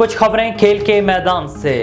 کچھ خبریں کھیل کے میدان سے۔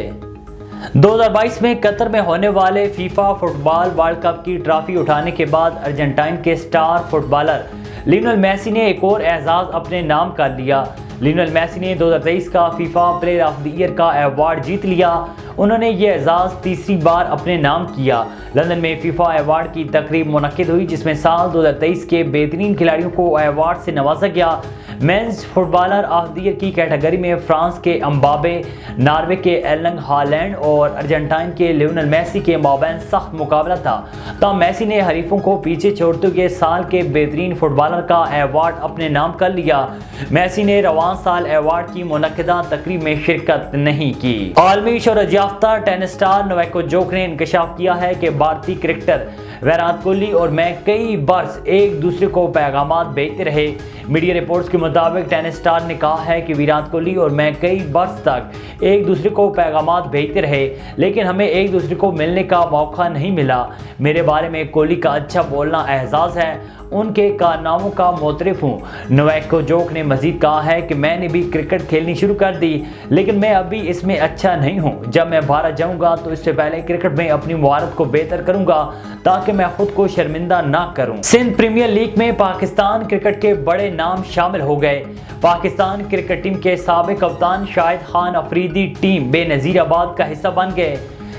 2022 میں قطر میں ہونے والے FIFA football world cup کی ٹرافی اٹھانے کے بعد ارجنٹائن کے star footballer Lionel Messi نے ایک اور اعزاز اپنے نام کر لیا۔ لیونل میسی نے 2023 کا FIFA player of the year کا ایوارڈ جیت لیا۔ انہوں نے یہ اعزاز تیسری بار اپنے نام کیا۔ لندن میں فیفا ایوارڈ کی تقریب منعقد ہوئی جس میں سال 2023 کے بہترین کھلاڑیوں کو ایوارڈ سے نوازا گیا۔ Men's footballer of the year کی کیٹیگری میں فرانس کے امبابے، ناروے کے ایرلنگ ہالینڈ اور ارجنٹائن کے لیونل میسی کے مابین سخت مقابلہ تھا، تاہم میسی نے حریفوں کو پیچھے چھوڑتے ہوئے سال کے بہترین فٹ بالر کا ایوارڈ اپنے نام کر لیا۔ میسی نے رواں سال ایوارڈ کی منعقدہ تقریب میں شرکت نہیں کی۔ عالمی شہرت یافتہ ٹینس اسٹار نوواک جوکووچ نے انکشاف کیا ہے کہ بھارتی کرکٹر ویرات کوہلی اور میں کئی برس ایک دوسرے کو پیغامات بھیجتے رہے۔ میڈیا رپورٹس کے مطابق ٹینس اسٹار نے کہا ہے کہ ویرات کوہلی اور میں کئی برس تک ایک دوسرے کو پیغامات بھیجتے رہے، لیکن ہمیں ایک دوسرے کو ملنے کا موقع نہیں ملا۔ میرے بارے میں کوہلی کا اچھا بولنا اعزاز ہے، ان کے کارناموں کا معترف ہوں۔ نوواک جوکووچ نے مزید کہا ہے کہ میں نے بھی کرکٹ کھیلنی شروع کر دی، لیکن میں ابھی اس میں اچھا نہیں ہوں۔ جب میں بھارت جاؤں گا تو اس سے پہلے کرکٹ میں اپنی مہارت کو بہتر کروں گا تاکہ میں خود کو شرمندہ نہ کروں۔ سندھ پریمیئر لیگ میں پاکستان کرکٹ کے بڑے نام شامل ہو گئے۔ پاکستان کرکٹ ٹیم کے سابق کپتان شاہد خان افریدی ٹیم بے نظیر آباد کا حصہ بن گئے،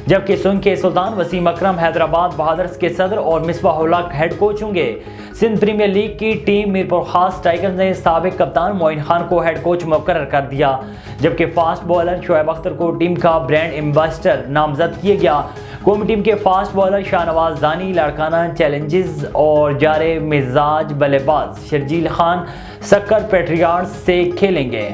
جبکہ سنگھ کے سلطان وسیم اکرم حیدرآباد بہادرز کے صدر اور مصباح الحق ہیڈ کوچ ہوں گے۔ سندھ پریمیئر لیگ کی ٹیم میرپور خاص ٹائگرز نے سابق کپتان معین خان کو ہیڈ کوچ مقرر کر دیا، جبکہ فاسٹ بالر شعیب اختر کو ٹیم کا برانڈ ایمبیسڈر نامزد کیا گیا۔ قومی ٹیم کے فاسٹ بالر شاہ نواز دانی لاڑکانہ چیلنجز اور جارے مزاج بلے باز شرجیل خان سکر پیٹریارٹس سے کھیلیں گے۔